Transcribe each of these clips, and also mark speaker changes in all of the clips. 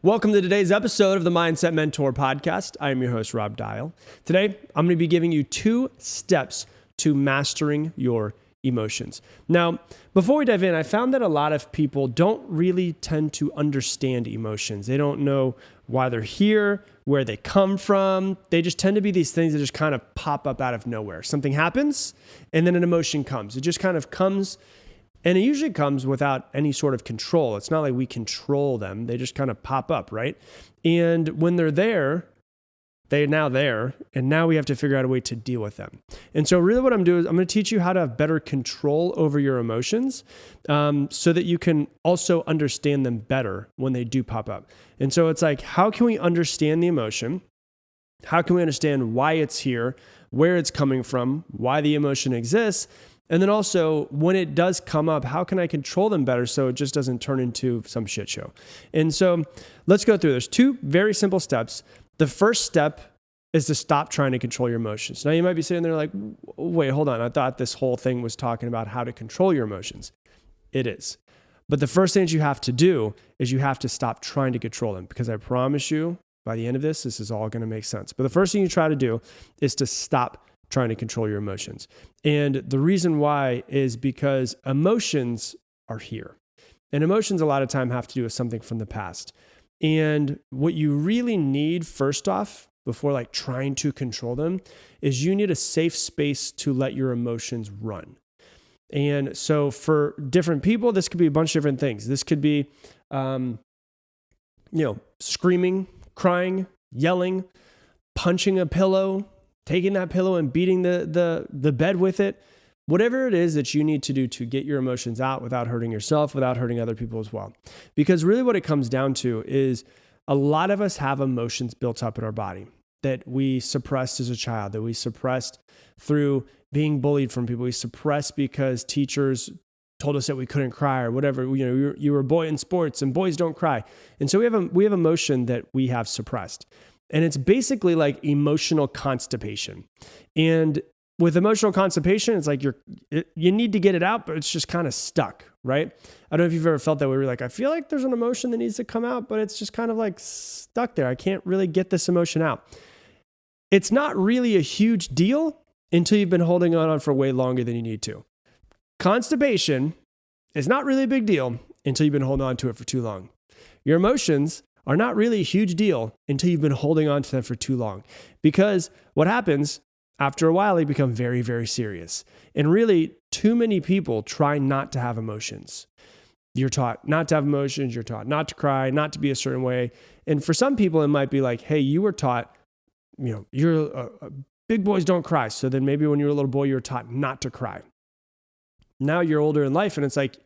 Speaker 1: Welcome to today's episode of the Mindset Mentor Podcast. I am your host, Rob Dial. Today, I'm going to be giving you 2 steps to mastering your emotions. Now, before we dive in, I found that a lot of people don't really tend to understand emotions. They don't know why they're here, where they come from. They just tend to be these things that just kind of pop up out of nowhere. Something happens, and then an emotion comes. It just kind of comes. And it usually comes without any sort of control. It's not like we control them. They just kind of pop up, right? And when they're there, they're now there. And now we have to figure out a way to deal with them. And so really what I'm doing is I'm going to teach you how to have better control over your emotions so that you can also understand them better when they do pop up. And so it's like, how can we understand the emotion? How can we understand why it's here, where it's coming from, why the emotion exists? And then also, when it does come up, how can I control them better so it just doesn't turn into some shit show? And so let's go through. There's 2 very simple steps. The first step is to stop trying to control your emotions. Now, you might be sitting there like, wait, hold on. I thought this whole thing was talking about how to control your emotions. It is. But the first thing that you have to do is you have to stop trying to control them, because I promise you, by the end of this is all going to make sense. But the first thing you try to do is to stop trying to control your emotions. And the reason why is because emotions are here. And emotions a lot of time have to do with something from the past. And what you really need first off, before like trying to control them, is you need a safe space to let your emotions run. And so for different people, this could be a bunch of different things. This could be, screaming, crying, yelling, punching a pillow, taking that pillow and beating the bed with it, whatever it is that you need to do to get your emotions out without hurting yourself, without hurting other people as well. Because really what it comes down to is a lot of us have emotions built up in our body that we suppressed as a child, that we suppressed through being bullied from people. We suppressed because teachers told us that we couldn't cry or whatever. You were a boy in sports and boys don't cry. And so we have emotion that we have suppressed. And it's basically like emotional constipation. And with emotional constipation, it's like you need to get it out, but it's just kind of stuck, right? I don't know if you've ever felt that way. Where you're like, I feel like there's an emotion that needs to come out, but it's just kind of like stuck there. I can't really get this emotion out. It's not really a huge deal until you've been holding on for way longer than you need to. Constipation is not really a big deal until you've been holding on to it for too long. Your emotions are not really a huge deal until you've been holding on to them for too long. Because what happens, after a while, they become very, very serious. And really, too many people try not to have emotions. You're taught not to have emotions. You're taught not to cry, not to be a certain way. And for some people, it might be like, hey, you were taught, big boys don't cry. So then maybe when you were a little boy, you were taught not to cry. Now you're older in life and it's like,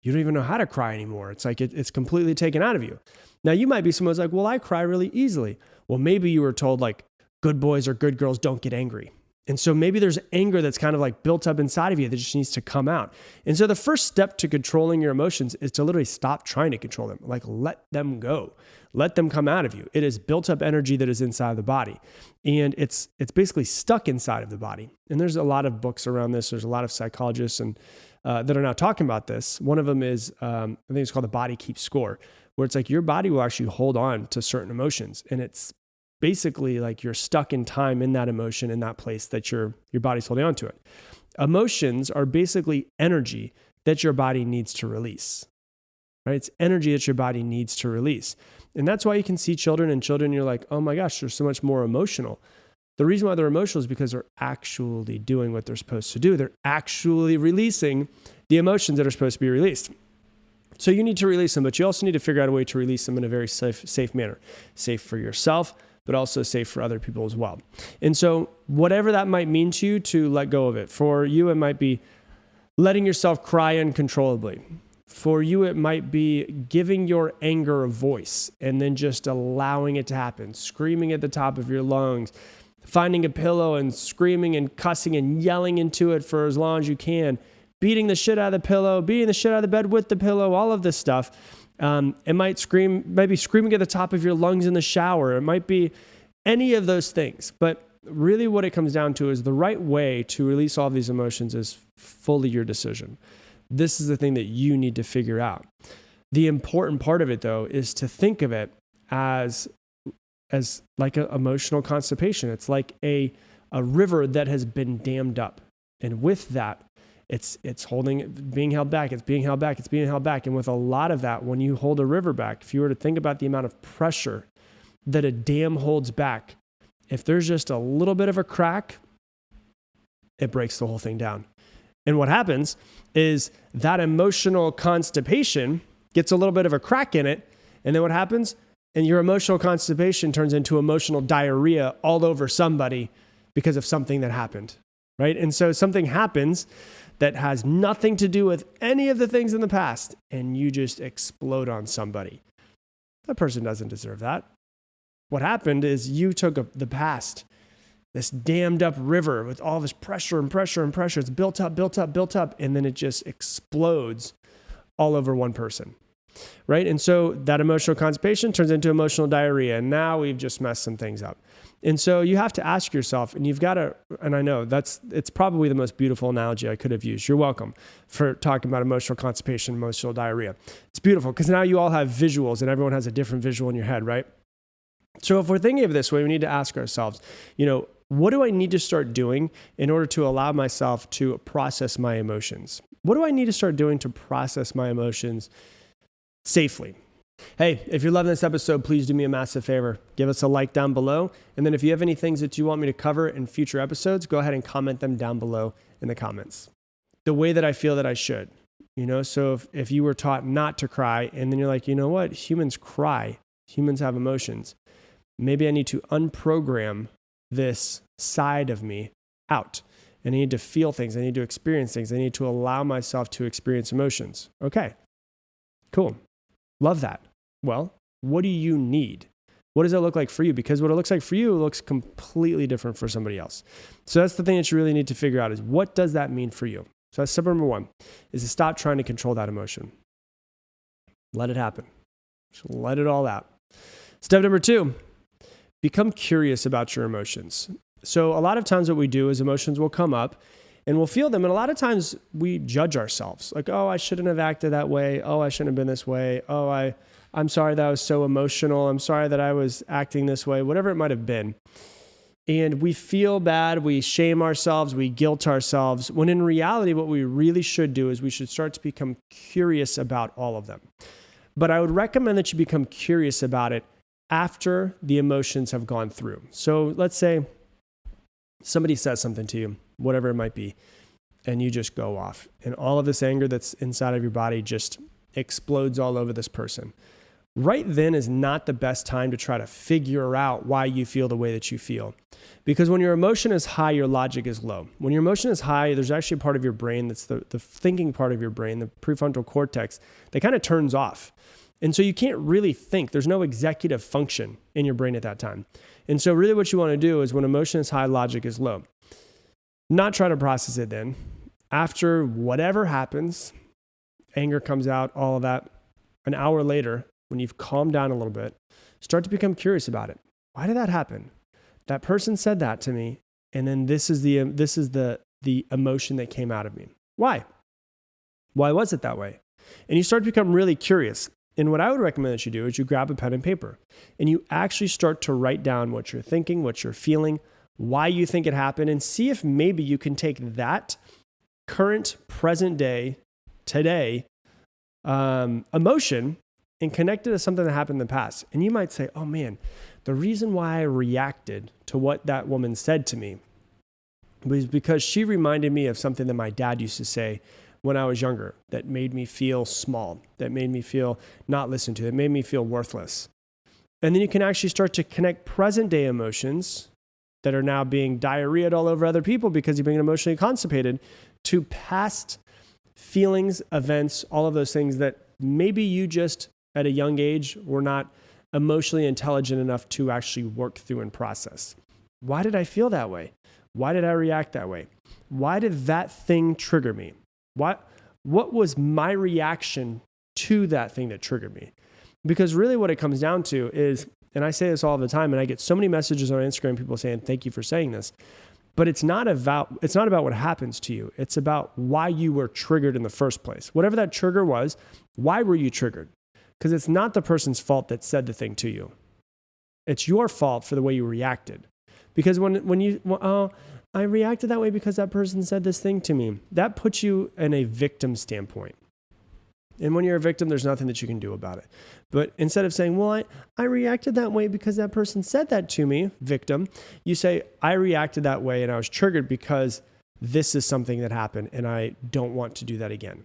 Speaker 1: you don't even know how to cry anymore. It's like it's completely taken out of you. Now, you might be someone who's like, well, I cry really easily. Well, maybe you were told like good boys or good girls don't get angry. And so maybe there's anger that's kind of like built up inside of you that just needs to come out. And so the first step to controlling your emotions is to literally stop trying to control them. Like, let them go. Let them come out of you. It is built up energy that is inside the body. And it's basically stuck inside of the body. And there's a lot of books around this. There's a lot of psychologists and that are now talking about this. One of them is, I think it's called The Body Keeps Score, where it's like your body will actually hold on to certain emotions. And it's basically like you're stuck in time in that emotion, in that place that your body's holding on to it. Emotions are basically energy that your body needs to release, right? It's energy that your body needs to release. And that's why you can see children, you're like, oh my gosh, they're so much more emotional. The reason why they're emotional is because they're actually doing what they're supposed to do. They're actually releasing the emotions that are supposed to be released. So you need to release them, but you also need to figure out a way to release them in a very safe manner. Safe for yourself, but also safe for other people as well. And so whatever that might mean to you, to let go of it. For you, it might be letting yourself cry uncontrollably. For you, it might be giving your anger a voice and then just allowing it to happen, screaming at the top of your lungs, finding a pillow and screaming and cussing and yelling into it for as long as you can, beating the shit out of the pillow, beating the shit out of the bed with the pillow, all of this stuff. It might be screaming at the top of your lungs in the shower. It might be any of those things. But really what it comes down to is the right way to release all of these emotions is fully your decision. This is the thing that you need to figure out. The important part of it, though, is to think of it as like an emotional constipation. It's like a river that has been dammed up. And with that, it's being held back. It's being held back. It's being held back. And with a lot of that, when you hold a river back, if you were to think about the amount of pressure that a dam holds back, if there's just a little bit of a crack, it breaks the whole thing down. And what happens is that emotional constipation gets a little bit of a crack in it. And then what happens? And your emotional constipation turns into emotional diarrhea all over somebody because of something that happened, right? And so something happens that has nothing to do with any of the things in the past, and you just explode on somebody. That person doesn't deserve that. What happened is you took the past, this dammed up river with all this pressure and pressure and pressure. It's built up, and then it just explodes all over one person, right? And so that emotional constipation turns into emotional diarrhea, and now we've just messed some things up. And so you have to ask yourself, and you've got to, and I know it's probably the most beautiful analogy I could have used. You're welcome for talking about emotional constipation, emotional diarrhea. It's beautiful because now you all have visuals and everyone has a different visual in your head, right? So if we're thinking of it this way, we need to ask ourselves, what do I need to start doing in order to allow myself to process my emotions? What do I need to start doing to process my emotions safely? Hey, if you're loving this episode, please do me a massive favor. Give us a like down below. And then if you have any things that you want me to cover in future episodes, go ahead and comment them down below in the comments. The way that I feel that I should, so if you were taught not to cry and then you're like, you know what? Humans cry. Humans have emotions. Maybe I need to unprogram this side of me out. And I need to feel things. I need to experience things. I need to allow myself to experience emotions. Okay, cool. Love that. Well, what do you need? What does that look like for you? Because what it looks like for you looks completely different for somebody else. So that's the thing that you really need to figure out is what does that mean for you? So that's step number one, is to stop trying to control that emotion. Let it happen. Just let it all out. Step number two, become curious about your emotions. So a lot of times what we do is emotions will come up and we'll feel them. And a lot of times we judge ourselves. Like, oh, I shouldn't have acted that way. Oh, I shouldn't have been this way. Oh, I'm sorry that I was so emotional. I'm sorry that I was acting this way, whatever it might have been. And we feel bad. We shame ourselves. We guilt ourselves. When in reality, what we really should do is we should start to become curious about all of them. But I would recommend that you become curious about it after the emotions have gone through. So let's say somebody says something to you, whatever it might be, and you just go off. And all of this anger that's inside of your body just explodes all over this person. Right then is not the best time to try to figure out why you feel the way that you feel. Because when your emotion is high, your logic is low. When your emotion is high, there's actually a part of your brain that's the thinking part of your brain, the prefrontal cortex, that kind of turns off. And so you can't really think. There's no executive function in your brain at that time. And so really what you want to do is when emotion is high, logic is low. Not try to process it then. After whatever happens, anger comes out, all of that, an hour later, when you've calmed down a little bit, start to become curious about it. Why did that happen? That person said that to me, and then this is the emotion that came out of me. Why? Why was it that way? And you start to become really curious. And what I would recommend that you do is you grab a pen and paper and you actually start to write down what you're thinking, what you're feeling, why you think it happened, and see if maybe you can take that current, present day, today emotion and connect it to something that happened in the past. And you might say, oh man, the reason why I reacted to what that woman said to me was because she reminded me of something that my dad used to say when I was younger that made me feel small, that made me feel not listened to, that made me feel worthless. And then you can actually start to connect present day emotions that are now being diarrheaed all over other people because you're being emotionally constipated to past feelings, events, all of those things that maybe you just at a young age were not emotionally intelligent enough to actually work through and process. Why did I feel that way? Why did I react that way? Why did that thing trigger me? What was my reaction to that thing that triggered me? Because really what it comes down to is, and I say this all the time, and I get so many messages on Instagram, people saying, thank you for saying this, but it's not about what happens to you. It's about why you were triggered in the first place. Whatever that trigger was, why were you triggered? Because it's not the person's fault that said the thing to you. It's your fault for the way you reacted. Because I reacted that way because that person said this thing to me, that puts you in a victim standpoint. And when you're a victim, there's nothing that you can do about it. But instead of saying, well, I reacted that way because that person said that to me, victim, you say, I reacted that way and I was triggered because this is something that happened and I don't want to do that again.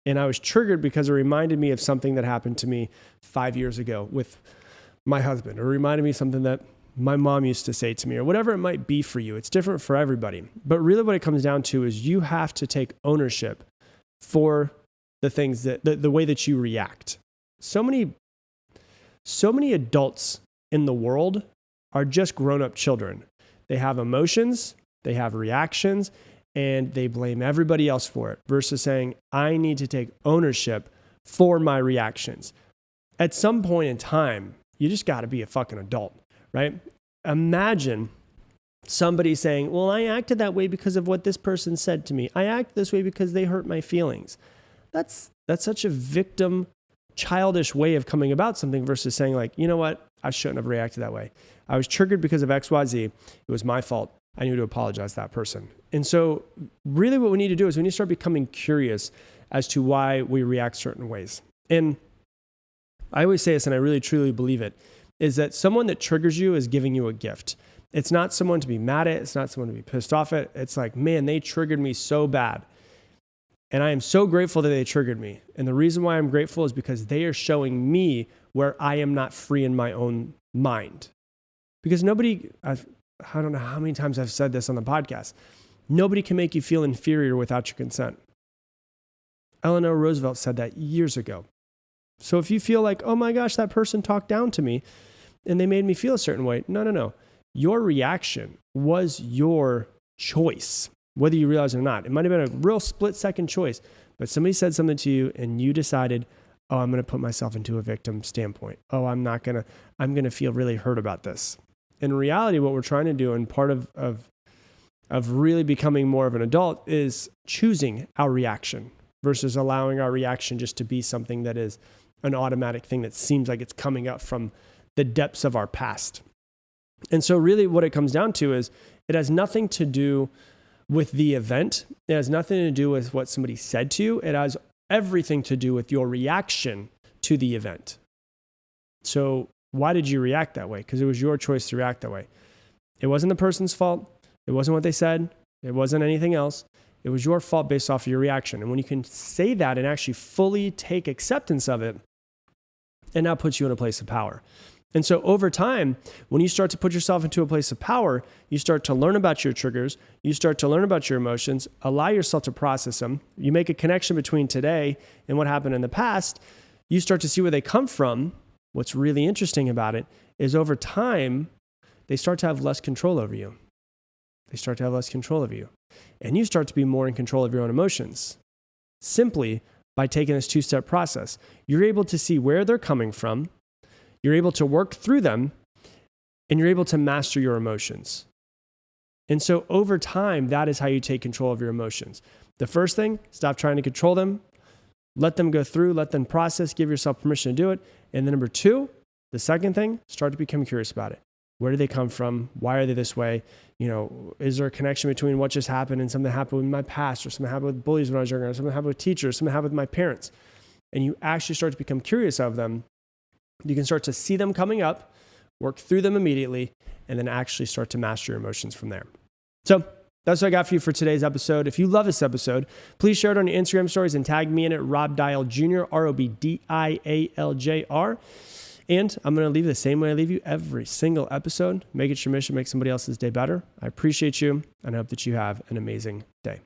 Speaker 1: And I was triggered because it reminded me of something that happened to me 5 years ago with my husband, or reminded me of something that my mom used to say to me, or whatever it might be for you. It's different for everybody. But really what it comes down to is you have to take ownership for the things that, the way that you react. So many adults in the world are just grown-up children. They have emotions, they have reactions, and they blame everybody else for it versus saying, I need to take ownership for my reactions. At some point in time, you just got to be a fucking adult, right? Imagine somebody saying, well, I acted that way because of what this person said to me. I act this way because they hurt my feelings. That's such a victim, childish way of coming about something versus saying like, you know what? I shouldn't have reacted that way. I was triggered because of X, Y, Z. It was my fault. I need to apologize to that person. And so really what we need to do is we need to start becoming curious as to why we react certain ways. And I always say this, and I really truly believe it, is that someone that triggers you is giving you a gift. It's not someone to be mad at. It's not someone to be pissed off at. It's like, man, they triggered me so bad. And I am so grateful that they triggered me. And the reason why I'm grateful is because they are showing me where I am not free in my own mind. Because I don't know how many times I've said this on the podcast. Nobody can make you feel inferior without your consent. Eleanor Roosevelt said that years ago. So if you feel like, oh my gosh, that person talked down to me and they made me feel a certain way. No. Your reaction was your choice, whether you realize it or not. It might have been a real split-second choice, but somebody said something to you and you decided, oh, I'm going to put myself into a victim standpoint. Oh, I'm going to feel really hurt about this. In reality, what we're trying to do, and part of really becoming more of an adult, is choosing our reaction versus allowing our reaction just to be something that is an automatic thing that seems like it's coming up from the depths of our past. And so really what it comes down to is it has nothing to do with the event. It has nothing to do with what somebody said to you. It has everything to do with your reaction to the event. So why did you react that way? Because it was your choice to react that way. It wasn't the person's fault. It wasn't what they said. It wasn't anything else. It was your fault based off of your reaction. And when you can say that and actually fully take acceptance of it, it now puts you in a place of power. And so over time, when you start to put yourself into a place of power, you start to learn about your triggers, you start to learn about your emotions, allow yourself to process them, you make a connection between today and what happened in the past, you start to see where they come from. What's really interesting about it is over time, they start to have less control over you. And you start to be more in control of your own emotions. Simply by taking this two-step process. You're able to see where they're coming from, you're able to work through them, and you're able to master your emotions. And so over time, that is how you take control of your emotions. The first thing, stop trying to control them. Let them go through, let them process, give yourself permission to do it. And then number two, the second thing, start to become curious about it. Where do they come from? Why are they this way? Is there a connection between what just happened and something happened with my past, or something happened with bullies when I was younger, or something happened with teachers, something happened with my parents? And you actually start to become curious of them. You can start to see them coming up, work through them immediately, and then actually start to master your emotions from there. So that's what I got for you for today's episode. If you love this episode, please share it on your Instagram stories and tag me in it, Rob Dial Jr., ROBDIALJR. And I'm going to leave you the same way I leave you every single episode. Make it your mission, make somebody else's day better. I appreciate you, and I hope that you have an amazing day.